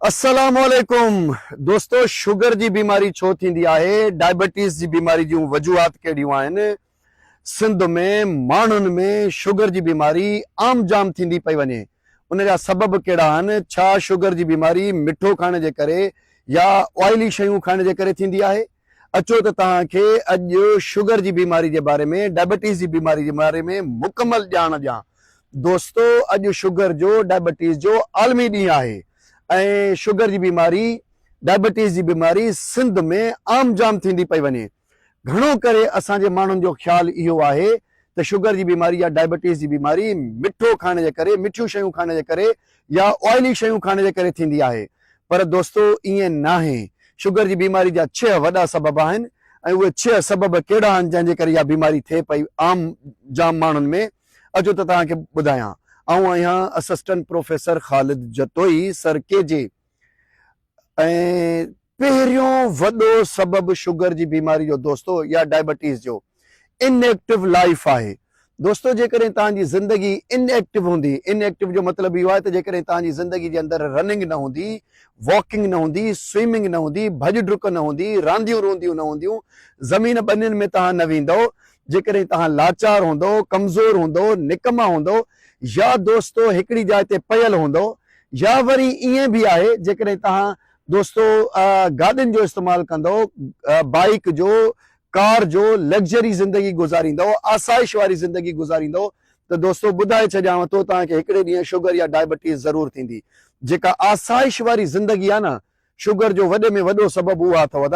अस्सलामुअलैकुम दोस्तों, शुगर जी बीमारी छो थींदी आहे, डायबिटीज़ जी बीमारी जूं वजूहात कहिड़ियूं आहिनि। सिंध में माण्हुनि में शुगर जी बीमारी आम जाम थींदी पई वञे। उन जा सबब कहिड़ा आहिनि? छा शुगर जी बीमारी मिठो खाइण जे करे या ऑयली शयूं खाइण जे करे थींदी आहे? अचो त तव्हांखे अॼु शुगर जी बीमारी जे बारे में, डायबिटीज़ जी बीमारी जे बारे में मुकमल ॼाण ॾियां। दोस्तों, अॼु शुगर जो, डायबिटीज़ जो आलमी ॾींहुं आहे ऐं शुगर जी बीमारी, डायबिटीज़ जी बीमारी सिंध में आम जाम थींदी पई वञे। घणो करे असांजे माण्हुनि जो ख़्यालु इहो आहे त शुगर जी बीमारी या डायबिटीज़ जी बीमारी मिठो खाइण जे करे, मिठियूं शयूं खाइण जे करे या ऑयली शयूं खाइण जे करे थींदी आहे। पर दोस्तों, ईअं नाहे। शुगर जी बीमारी जा 6 वॾा सबब आहिनि ऐं उहे 6 सबब कहिड़ा आहिनि जंहिंजे करे इहा बीमारी थिए पई आम जाम माण्हुनि में। अचो त तव्हांखे ॿुधायां। आऊं आहियां असिस्टेंट प्रोफेसर ख़ालिद जतोई सर केजे। ऐं पहिरियों वॾो सबब शुगर जी बीमारी जो दोस्तों या डायबिटीज़ जो इनएक्टिव लाइफ आहे। दोस्तों, जेकॾहिं तव्हांजी ज़िंदगी इनएक्टिव हूंदी, इनएक्टिव जो मतिलबु इहो आहे त जेकॾहिं तव्हांजी ज़िंदगी जे अंदरि रनिंग न हूंदी, वॉकिंग न हूंदी, स्विमिंग न हूंदी, भॼ डुक न हूंदी, रांदियूं रूंदियूं न हूंदियूं, ज़मीन ॿनियुनि में तव्हां न वेंदो, जेकॾहिं तव्हां लाचार हूंदो, कमज़ोर हूंदो, निकमा हूंदो, या दोस्तों हिकिड़ी जाइ ते पयल हूंदो, या वरी ईअं बि आहे जेकॾहिं तव्हां दोस्तों गाॾियुनि जो इस्तेमालु कंदो, बाइक जो, कार जो, लग्ज़री ज़िंदगी गुज़ारींदो, आसाइश वारी ज़िंदगी गुज़ारींदो, त दोस्तों ॿुधाए छॾियांव थो तव्हांखे हिकिड़े ॾींहुं शुगर या डायबिटीज़ ज़रूरु थींदी। जेका आसाइश वारी ज़िंदगी आहे न, शुगर जो वॾे में वॾो सबबु उहा अथव।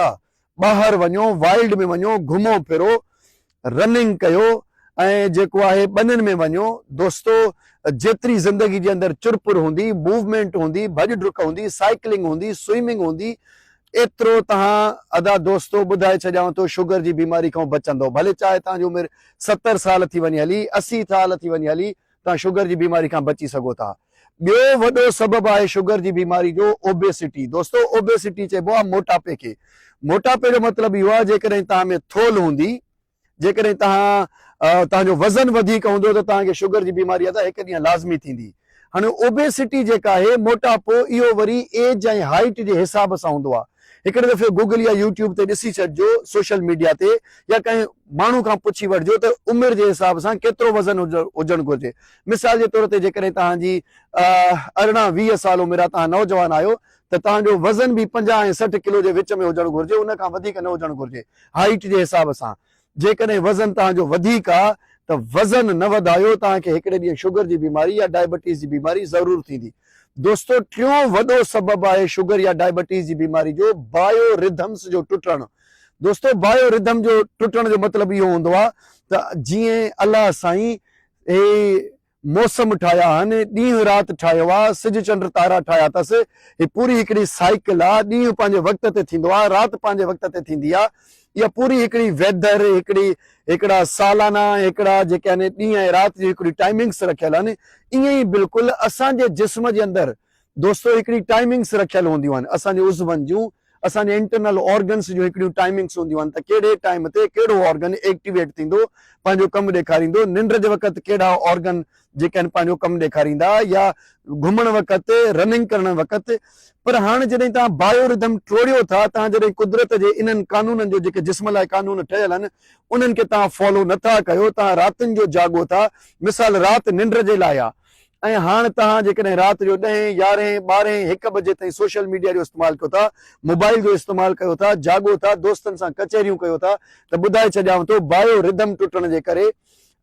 ॿाहिरि वञो, वाइल्ड में वञो, घुमो फिरो, रनिंग कयो ऐं जेको आहे ॿनियुनि में वञो। दोस्तों, जेतिरी ज़िंदगी जे अंदरि चुरपुर हूंदी, मूवमेंट हूंदी, भॼ डुक हूंदी, साइकिलिंग हूंदी, स्विमिंग हूंदी, एतिरो तव्हां अदा दोस्तों ॿुधाए छॾियांव थो शुगर जी बीमारी खां बचंदो। भले चाहे तव्हांजी उमिरि 70 साल थी वञे हली, 80 साल थी वञे हली, तव्हां शुगर जी बीमारी खां बची सघो था। ॿियो वॾो सबबु आहे शुगर जी बीमारी जो ओबेसिटी। दोस्तों, ओबेसिटी चइबो आहे मोटापे खे। मोटापे जो मतिलबु इहो आहे जेकॾहिं तव्हां में थोल हूंदी, जेकॾहिं तव्हांजो वज़न वधीक हूंदो त तव्हांखे शुगर जी बीमारी आहे त हिकु ॾींहुं लाज़मी थींदी। हाणे ओबेसिटी जेका आहे, मोटापो, इहो वरी एज ऐं हाइट जे हिसाब सां हूंदो आहे। हिकिड़े दफ़े गूगल या यूट्यूब ते ॾिसी छॾिजो, सोशल मीडिया ते, या कंहिं माण्हू खां पुछी वठिजो त उमिरि जे हिसाब सां केतिरो वज़न हुजणु घुरिजे। मिसाल जे तौर ते जेकॾहिं तव्हांजी 18-20 साल उमिरि आहे, तव्हां नौजवान आहियो, त तव्हांजो वज़न बि 50 ऐं 60 किलो जे विच में हुजणु घुरिजे, उन खां वधीक न हुजणु घुरिजे हाइट जे हिसाब सां। जेकॾहिं वज़न तव्हांजो वधीक आहे त वज़न न वधायो, तव्हांखे हिकिड़े ॾींहुं शुगर जी बीमारी या डायबिटीज़ जी बीमारी ज़रूरु थींदी। दोस्तों, टियों वॾो सबबु आहे शुगर या डायबिटीज़ जी बीमारी जो बायो रिदम्स जो टुटणु। दोस्तों, बायो रिदम जो टुटण जो मतिलबु इहो हूंदो आहे त जीअं अलाह साईं हे मौसम ठाहिया आहिनि, ॾींहुं राति ठाहियो आहे, सिज चंड तारा ठाहिया अथसि, हे पूरी हिकिड़ी साइकिल आहे। ॾींहुं पंहिंजे वक़्त ते थींदो आहे, राति पंहिंजे वक़्त ते थींदी आहे। इहा पूरी हिकिड़ी वेदर, हिकिड़ा सालाना, हिकिड़ा जेके आहिनि ॾींहुं ऐं राति जी हिकिड़ी टाइमिंग्स रखियल आहिनि। ईअं ई बिल्कुलु असांजे जिस्म जे अंदरि दोस्तों हिकिड़ी टाइमिंग्स रखियल हूंदियूं आहिनि। असांजे उज़वनि जूं, असांजे इंटरनल ऑर्गन्स जूं हिकिड़ियूं टाइमिंग्स हूंदियूं आहिनि त कहिड़े टाइम ते कहिड़ो ऑर्गन एक्टिवेट थींदो, पंहिंजो कमु ॾेखारींदो। निंड जे वक़्तु कहिड़ा ऑर्गन जेके आहिनि पंहिंजो कमु ॾेखारींदा, या घुमण वक़्तु, रनिंग करण वक़्तु। पर हाणे जॾहिं तव्हां बायो रिदम टोड़ियो था, तव्हां जॾहिं कुदरत जे इन्हनि कानूननि जो, जेके जिस्म लाइ कानून ठहियल आहिनि, उन्हनि खे तव्हां फॉलो नथा कयो, तव्हां रातिनि जो जाॻो था। मिसाल, राति निंड जे लाइ आहे, ऐं हाणे तव्हां जेकॾहिं राति जो 10, 11, 12, 1 बजे ताईं सोशल मीडिया जो इस्तेमालु कयो था, मोबाइल जो इस्तेमालु कयो था, जाॻो था, दोस्तनि सां कचहरियूं कयो था, त ॿुधाए छॾियांव थो बायो रिदम टुटण जे करे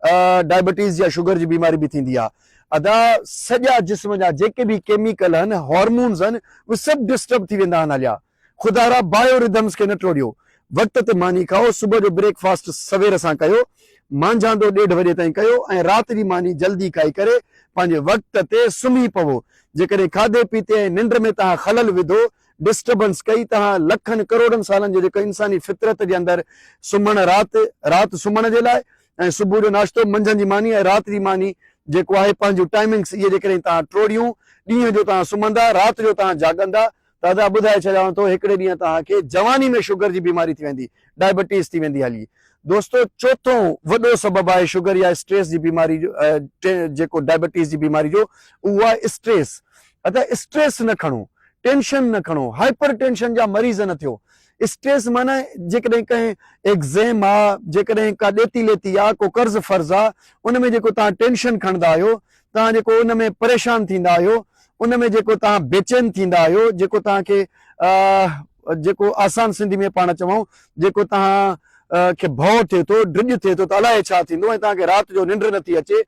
डायबिटीज़ या शुगर जी बीमारी बि थींदी आहे। अदा सॼा जिस्म जा जेके बि केमिकल आहिनि, हार्मोन्स आहिनि, उहे सभु डिस्टर्ब थी वेंदा आहिनि। हलिया ख़ुदा बायो रिदम्स खे न टोड़ियो। वक़्त ते मानी खाओ, सुबुह जो ब्रेकफास्ट सवेर सां कयो, मांझांदो 1:30 बजे ताईं कयो, ऐं राति जी मानी जल्दी खाई करे पंहिंजे वक़्त ते सुम्ही पवो। जेकॾहिं खाधे पीते ऐं निंड में तव्हां ख़लल विधो, डिस्टर्बेंस कई, तव्हां लखनि करोड़नि सालनि जो जेको इंसानी फितरत जे अंदरि सुम्हणु, राति सुम्हण जे लाइ, ऐं सुबुह जो नाश्तो, मंझंदि जी मानी ऐं राति जी मानी जेको आहे पंहिंजूं टाइमिंग्स, इहे जेकॾहिं तव्हां टोड़ियूं, ॾींहं जो तव्हां सुम्हंदा, राति जो तव्हां जाॻंदा, त अदा ॿुधाए छॾियांव थो हिकिड़े ॾींहुं तव्हांखे जवानी में शुगर जी बीमारी थी वेंदी, डायबिटीज़ थी वेंदी हली। दोस्तों, चौथों वॾो सबबु आहे शुगर या स्ट्रेस जी बीमारी जो, जेको डायबिटीज़ जी बीमारी जो, उहो आहे स्ट्रेस। अदा स्ट्रेस न खणो। टेंशन न खणो, हाइपर टेंशन जा मरीज़ न थियो। स्ट्रेस माना जेकॾहिं कंहिं एग्ज़ाम आहे, जेकॾहिं का ॾेती लेती आहे, को कर्ज़ फर्ज़ आहे, उन में जेको तव्हां टेंशन खणंदा आहियो, तव्हां जेको उन में परेशान थींदा आहियो, उन में जेको तव्हां बेचैन थींदा आहियो, जेको तव्हांखे जेको आसान सिंधी में पाण चऊं, जेको तव्हां खे भउ थिए थो, ड्रिज थिए थो त अलाए छा थींदो ऐं तव्हांखे राति जो निंड नथी अचे,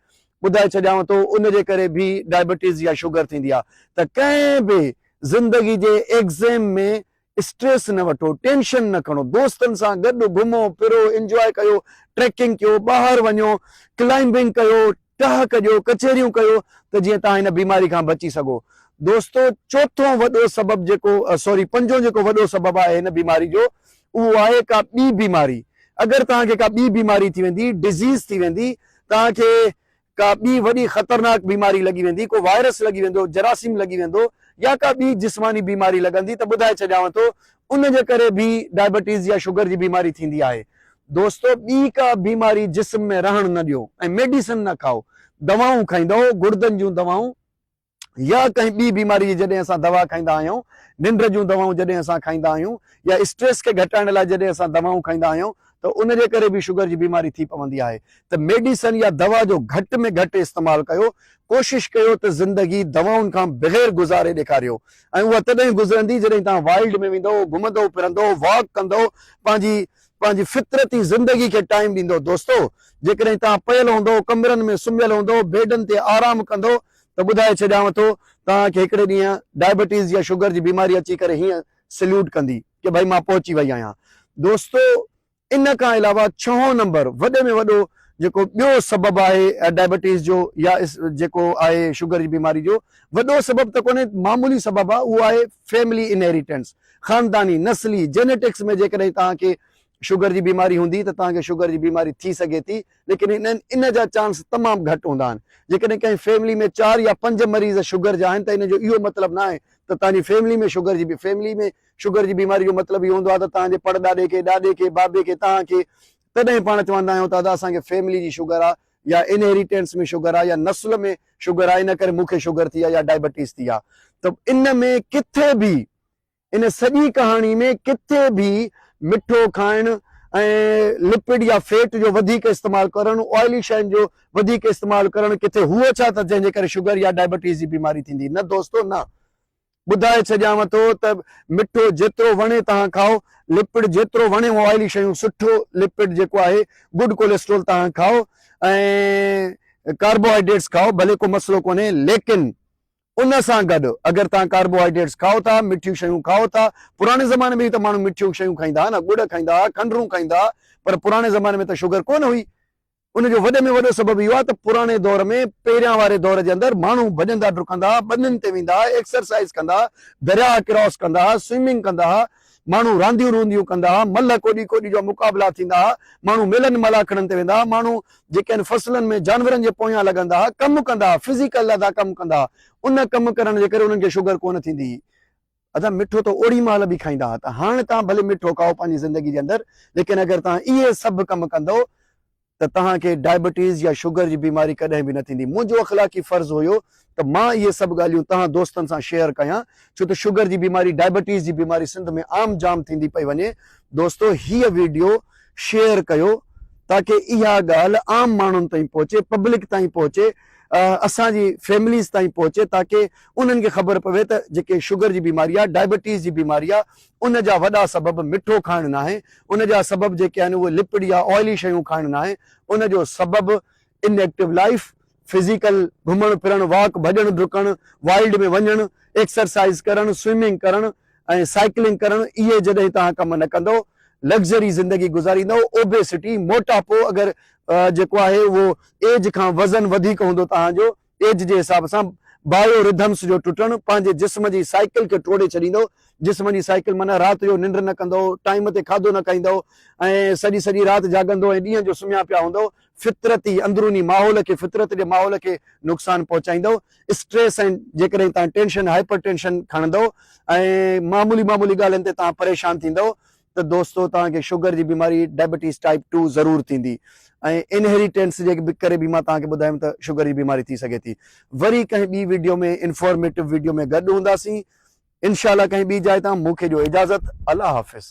ॿुधाए छॾियांव थो उन जे करे बि डायबिटीज़ या शुगर थींदी आहे। त कंहिं बि ज़िंदगी जे एग्ज़ाम में स्ट्रेस न वठो, टेंशन न खणो, दोस्तनि सां गॾु घुमो फिरो, इंजॉय कयो, ट्रैकिंग कयो, ॿाहिरि वञो, क्लाइंबिंग कयो, टह कजो, कचहरियूं कयो, त जीअं तव्हां हिन बीमारी खां बची सघो। दोस्तो चोथों वॾो सबबु जेको पंजो जेको वॾो सबबु आहे हिन बीमारी जो, उहो आहे का ॿी बीमारी। अगरि तव्हांखे का ॿी बीमारी थी वेंदी, डिज़ीज़ थी वेंदी, तव्हांखे का ॿी वॾी ख़तरनाक बीमारी लॻी वेंदी, को वायरस लॻी वेंदो, जरासीम लॻी वेंदो, या का ॿी जिस्मानी बीमारी लॻंदी, त ॿुधाए छॾियांव थो उन जे करे बि डायबिटीज़ या शुगर जी बीमारी थींदी आहे। दोस्तो ॿी का बीमारी जिस्म में रहण न ॾियो ऐं मेडिसिन न खाओ। दवाऊं खाईंदव, गुर्दनि जूं दवाऊं, या कंहिं ॿी बीमारी जी जॾहिं असां दवा खाईंदा आहियूं, निंड जूं दवाऊं जॾहिं असां खाईंदा आहियूं, या स्ट्रेस खे घटाइण लाइ जॾहिं असां दवाऊं खाईंदा आहियूं, त उन जे करे बि शुगर जी बीमारी थी पवंदी आहे। त मेडिसिन या दवा जो घटि में घटि इस्तेमालु कयो। कोशिश कयो त ज़िंदगी दवाउनि खां बग़ैर गुज़ारे ॾेखारियो, ऐं उहा तॾहिं गुज़रंदी जॾहिं तव्हां वाइल्ड में वेंदो, घुमंदो फिरंदो, वॉक कंदो, पंहिंजी फितरती ज़िंदगी खे टाइम ॾींदो। दोस्तो जेकॾहिं तव्हां पियल हूंदो, कमरनि में सुम्हियल हूंदो, बेडनि ते आराम कंदो, त ॿुधाए छॾियांव थो तव्हांखे हिकिड़े ॾींहुं डायबिटीज़ या शुगर जी बीमारी अची करे हीअं सल्यूट कंदी कि भाई मां पहुची वई आहियां। दोस्तो इन खां अलावा छहों नंबर वॾे में वॾो जेको ॿियो सबबु आहे डायबिटीज़ जो या जेको आहे शुगर जी बीमारी जो, वॾो सबबु त कोन्हे, मामूली सबबु आहे, उहो आहे फैमिली इनहेरिटेंस, ख़ानदानी नस्ली जेनेटिक्स में जेकॾहिं तव्हांखे शुगर जी बीमारी हूंदी त तव्हांखे शुगर जी बीमारी थी सघे थी, लेकिन इन जा चांस तमामु घटि हूंदा आहिनि। जेकॾहिं कंहिं फैमिली में 4 या 5 मरीज़ शुगर जा आहिनि, त इन जो इहो मतिलबु न आहे त तव्हांजी फैमिली में शुगर जी बीमारी जो मतिलबु इहो हूंदो आहे त तव्हांजे परॾाॾे खे, ॾाॾे खे, बाबे खे, तव्हांखे, तॾहिं पाण चवंदा आहियूं दादा असांखे फैमिली जी शुगर आहे, या इनहेरिटेंस में शुगर आहे, या नस्ल में शुगर आहे, इन करे मूंखे शुगर थी आहे या डायबिटीज़ थी आहे। त इन में किथे बि, इन सॼी कहाणी में किथे बि मिठो खाइणु ऐं लिपिड या फैट जो वधीक इस्तेमालु करणु, ऑयली शयुनि जो वधीक इस्तेमालु करणु, किथे हुओ छा त जंहिंजे करे शुगर या डायबिटीज़ जी बीमारी थींदी? न दोस्तो, न। ॿुधाए छॾियांव थो त मिठो जेतिरो वणे तव्हां खाओ, लिपिड जेतिरो वणे, ऑयली शयूं, सुठो लिपिड जेको आहे, गुड कोलेस्ट्रोल तव्हां खाओ, ऐं कार्बोहाइड्रेट्स खाओ, भले को मसलो कोन्हे, लेकिन उन सां गॾु अगरि तव्हां कार्बोहाइड्रेट्स खाओ था, मिठियूं शयूं खाओ था, पुराणे ज़माने में त माण्हू मिठियूं शयूं खाईंदा हुआ न, गुड़ खाईंदा हुआ, खंडरूं खाईंदा हुआ, पर पुराणे ज़माने में त शुगर कोन हुई। उनजो वॾे में वॾो सबबु इहो आहे त पुराणे दौर में, पहिरियां वारे दौर जे अंदरि माण्हू भॼंदा डुकंदा, ॿनिनि ते वेंदा, एक्सरसाइज़ कंदा, दरिया क्रॉस कंदा, स्विमिंग कंदा, माण्हू रांदियूं रूंदियूं कंदा, मल कोॾी कोॾी जो मुक़ाबला थींदा, माण्हू मेलनि मलाखड़नि ते वेंदा, माण्हू जेके आहिनि फसलनि में जानवरनि जे पोयां लॻंदा, कमु कंदा, फिज़िकल अदा कमु कंदा, उन कमु करण जे करे उन्हनि खे शुगर कोन थींदी। अदा मिठो त ओड़ी महिल बि खाईंदा हुआ। त हाणे तव्हां भले मिठो खाओ पंहिंजी ज़िंदगी जे अंदरि, लेकिन अगरि तव्हां इहे सभु कमु कंदो त तव्हांखे डायबिटीज़ या शुगर जी बीमारी कॾहिं बि न थींदी। मुंहिंजो अख़लाक़ी फ़र्ज़ु हुयो त मां इहे सभु ॻाल्हियूं तव्हां दोस्तनि सां शेयर कयां, छो त शुगर जी बीमारी, डायबिटीज़ जी बीमारी सिंध में आम जाम थींदी पई वञे। दोस्तो हीअ वीडियो शेयर कयो ताकी इहा ॻाल्हि आम माण्हुनि ताईं पहुचे, पब्लिक ताईं पहुचे, असांजी फैमिलीज़ ताईं पहुचे, ताकी उन्हनि खे ख़बर पवे त जेके शुगर जी बीमारी आहे, डायबिटीज़ जी बीमारी आहे, उन जा वॾा सबबु मिठो खाइणु न आहे, उन जा सबबु जेके आहिनि उहे लिपिड या ऑयली शयूं खाइणु न आहे, उन जो सबबु इनएक्टिव लाइफ, फिज़िकल घुमणु फिरणु, वॉक, भॼणु डुकणु, वाइल्ड में वञणु, एक्सरसाइज़ करणु, स्विमिंग करणु ऐं साइकिलिंग करणु, इहे जॾहिं तव्हां कमु न कंदो, लग्ज़री ज़िंदगी गुज़ारींदो, ओबेसिटी, मोटापो, अगरि जेको आहे उहो एज खां वज़न वधीक हूंदो तव्हांजो, एज जे हिसाब सां बायो रिथम्स जो टुटणु, पंहिंजे जिस्म जी साइकिल खे टोड़े छॾींदो। जिस्म जी साइकिल माना राति जो निंड न कंदो, टाइम ते खाधो न खाईंदो ऐं सॼी राति जाॻंदो ऐं ॾींहं जो सुम्हिया पिया हूंदो, फितरती अंदरूनी माहौल खे, फितरत जे माहौल खे नुक़सानु पहुचाईंदो। स्ट्रेस ऐं जेकॾहिं तव्हां टेंशन, हाइपर टेंशन खणंदो ऐं मामूली ॻाल्हियुनि ते तव्हां परेशान थींदो, त दोस्तो तव्हांखे शुगर जी बीमारी, डायबिटीज़ टाइप 2 ज़रूरु थींदी। ऐं इनहेरिटेंस जे करे बि मां तव्हांखे ॿुधायुमि त शुगर जी बीमारी थी सघे थी। वरी कंहिं ॿी वीडियो में, इंफॉर्मेटिव वीडियो में गॾु हूंदासीं। इंशाल्लाह कहीं ॿी जाइ तां मूंखे ॾियो इजाज़त। अल्लाह हाफ़िज़।